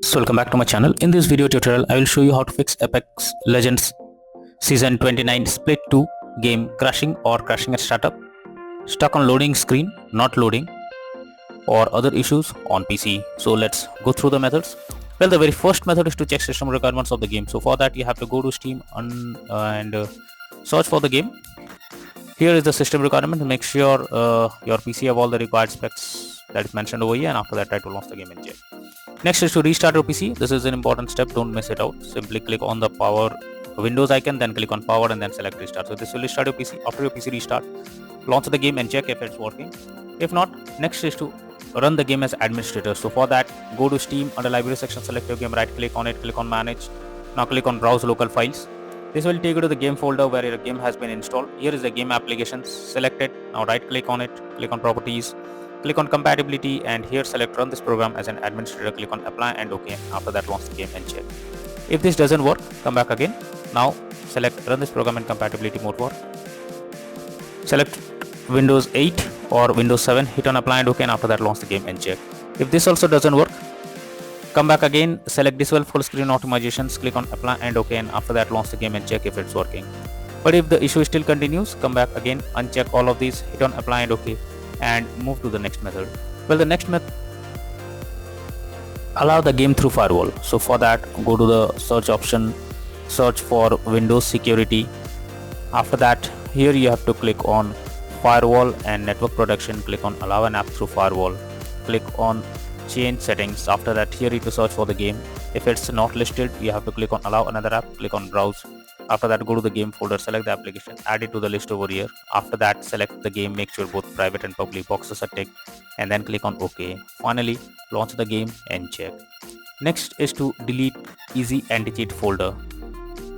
So welcome back to my channel. In this video tutorial, I will show you how to fix Apex Legends Season 29 Split 2 game crashing or crashing at startup, stuck on loading screen, not loading, or other issues on PC. So let's go through the methods. Well, the very first method is to check system requirements of the game. So for that, you have to go to Steam and search for the game. Here is the system requirement. Make sure your PC have all the required specs that is mentioned over here, and after that try to launch the game and check. Next is to restart your PC. This is an important step, don't miss it out. Simply click on the power Windows icon, then click on power and then select restart. So this will restart your PC. After your PC restart, launch the game and check if it's working. If not, next is to run the game as administrator. So for that, go to Steam, under library section, select your game, right click on it, click on manage. Now click on browse local files. This will take you to the game folder where your game has been installed. Here is the game applications, select it. Now right click on it, click on properties, click on compatibility, and here select run this program as an administrator, click on apply and OK. After that, launch the game and check. If this doesn't work, come back again. Now select run this program in compatibility mode for. Select Windows 8 or Windows 7, hit on apply and OK, and after that launch the game and check. If this also doesn't work, come back again, select disable full screen optimizations, click on apply and OK, and after that launch the game and check if it's working. But if the issue still continues, come back again, uncheck all of these, hit on apply and OK, and move to the next method. Well, the next method, allow the game through firewall. So for that, go to the search option, search for Windows security. After that, here you have to click on firewall and network protection, click on allow an app through firewall, click on change settings. After that, here you have to search for the game. If it's not listed, you have to click on allow another app, click on browse. After that, go to the game folder, select the application, add it to the list over here. After that, select the game, make sure both private and public boxes are ticked, and then click on OK. Finally, launch the game and check. Next is to delete easy anti-cheat folder.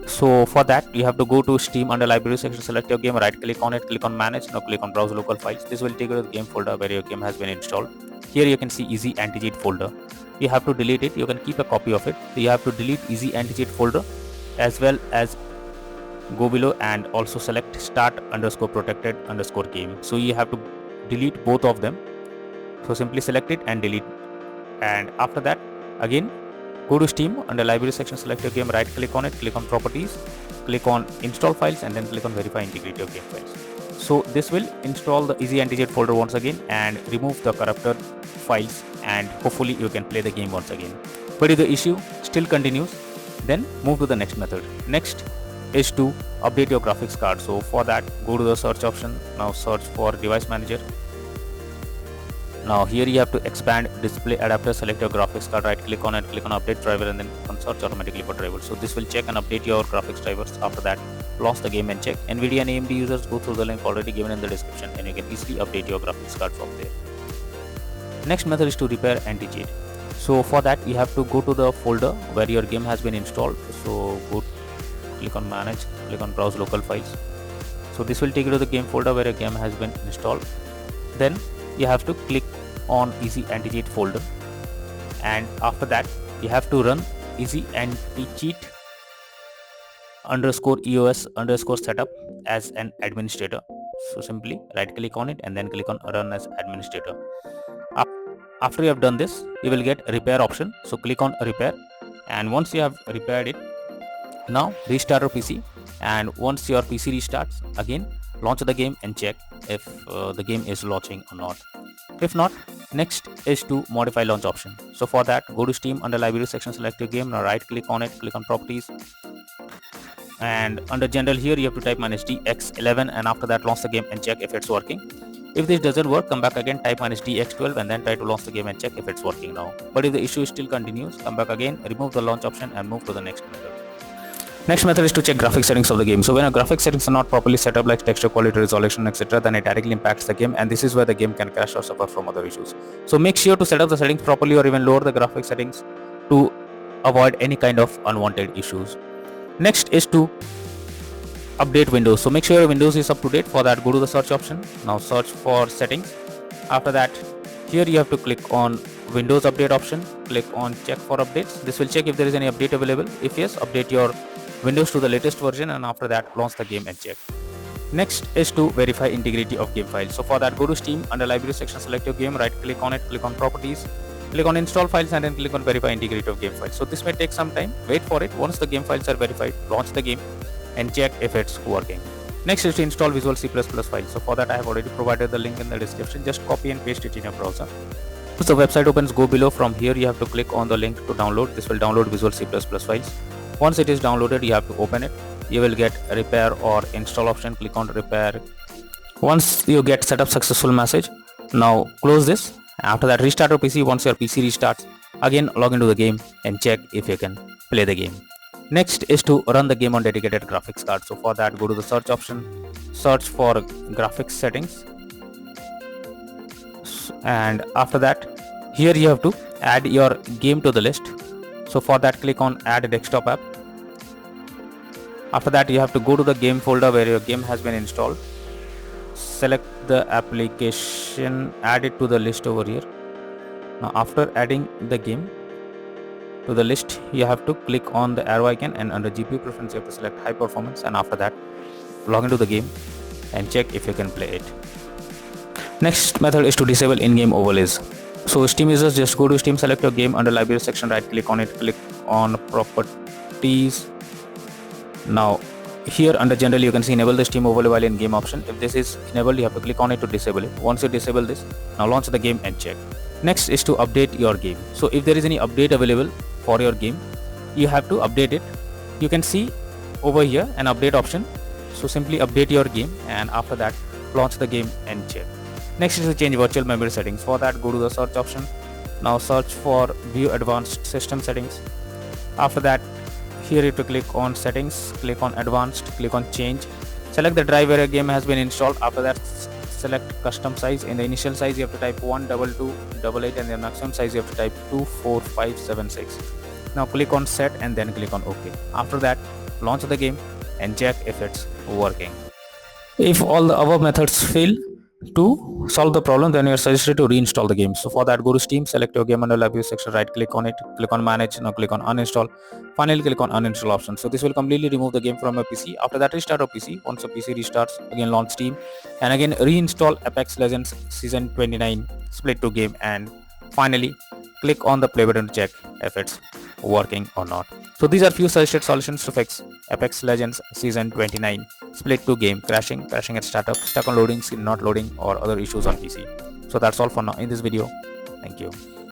So for that, you have to go to Steam, under library section, select your game, right click on it, click on manage. Now click on browse local files. This will take you to the game folder where your game has been installed. Here you can see easy anti-cheat folder. You have to delete it. You can keep a copy of it. You have to delete easy anti-cheat folder, as well as go below and also select start underscore protected underscore game. So you have to delete both of them. So simply select it and delete. And after that, again go to Steam, under library section, select your game, right click on it, click on properties, click on install files, and then click on verify integrity of game files. So this will install the easy anti-cheat folder once again and remove the corrupted files, and hopefully you can play the game once again. But if the issue still continues, then move to the next method. Next is to update your graphics card. So for that, go to the search option. Now search for device manager. Now here you have to expand display adapter, select your graphics card, right click on it, click on update driver, and then search automatically for drivers. So this will check and update your graphics drivers. After that, launch the game and check. NVIDIA and AMD users, go through the link already given in the description, and you can easily update your graphics card from there. Next method is to repair anti-cheat. So for that, you have to go to the folder where your game has been installed. So click on manage, click on browse local files. So this will take you to the game folder where your game has been installed. Then you have to click on easy anti-cheat folder, and after that you have to run easy anti-cheat underscore EOS underscore setup as an administrator. So simply right click on it and then click on run as administrator. After you have done this, you will get repair option. So click on repair, and once you have repaired it, now restart your PC, and once your PC restarts, again launch the game and check if the game is launching or not. If not, next is to modify launch option. So for that, go to Steam, under library section, select your game. Now right click on it, click on properties, and under general here you have to type -DX11, and after that launch the game and check if it's working. If this doesn't work, come back again, type -DX12, and then try to launch the game and check if it's working now. But if the issue still continues, come back again, remove the launch option and move to the next method. Next method is to check graphics settings of the game. So when our graphics settings are not properly set up, like texture quality, resolution, etc., then it directly impacts the game, and this is where the game can crash or suffer from other issues. So make sure to set up the settings properly, or even lower the graphics settings to avoid any kind of unwanted issues. Next is to update Windows. So make sure your Windows is up to date. For that, go to the search option. Now search for settings. After that, here you have to click on Windows update option, click on check for updates. This will check if there is any update available. If yes, update your Windows to the latest version, and after that launch the game and check. Next is to verify integrity of game files. So for that, go to Steam, under library section, select your game, right click on it, click on properties, Click on install files and then click on verify integrity of game files. So this may take some time. Wait for it. Once the game files are verified, launch the game and check if it's working. Next is to install Visual C++ file. So for that I have already provided the link in the description. Just copy and paste it in your browser. Once the website opens, go below. From here you have to click on the link to download. This will download Visual C++ files. Once it is downloaded, you have to open it. You will get repair or install option. Click on repair. Once you get setup successful message, now close this. After that, restart your PC. Once your PC restarts, again log into the game and check if you can play the game. Next is to run the game on dedicated graphics card. So for that, go to the search option, search for graphics settings, and after that, here you have to add your game to the list. So for that, click on add desktop app. After that, you have to go to the game folder where your game has been installed. Select the application, add it to the list over here. Now after adding the game to the list, you have to click on the arrow icon and under GPU preference you have to select high performance, and after that log into the game and check if you can play it. Next method is to disable in-game overlays. So Steam users, just go to Steam, select your game, under library section right click on it, click on properties. Now here under general you can see enable the Steam overlay while in game option. If this is enabled, you have to click on it to disable it. Once you disable this, now launch the game and check. Next is to update your game. So if there is any update available for your game, you have to update it. You can see over here an update option. So simply update your game and after that launch the game and check. Next is to change virtual memory settings. For that, go to the search option. Now search for view advanced system settings. After that, here you have to click on settings, click on advanced, click on change. Select the drive where a game has been installed. After that, select custom size. In the initial size you have to type 12288 and the maximum size you have to type 24576. Now click on set and then click on OK. After that, launch the game and check if it's working. If all the above methods fail to solve the problem, then you are suggested to reinstall the game. So for that, go to Steam, select your game under library section, right click on it, click on manage, now click on uninstall, finally click on uninstall option. So this will completely remove the game from your PC. After that, restart your PC. Once your PC restarts, again launch Steam and again reinstall Apex Legends Season 29 Split 2 game and finally click on the play button to check if it's working or not. So these are few suggested solutions to fix Apex Legends Season 29 Split 2 game crashing at startup, stuck on loading, screen not loading or other issues on PC. So that's all for now in this video. Thank you.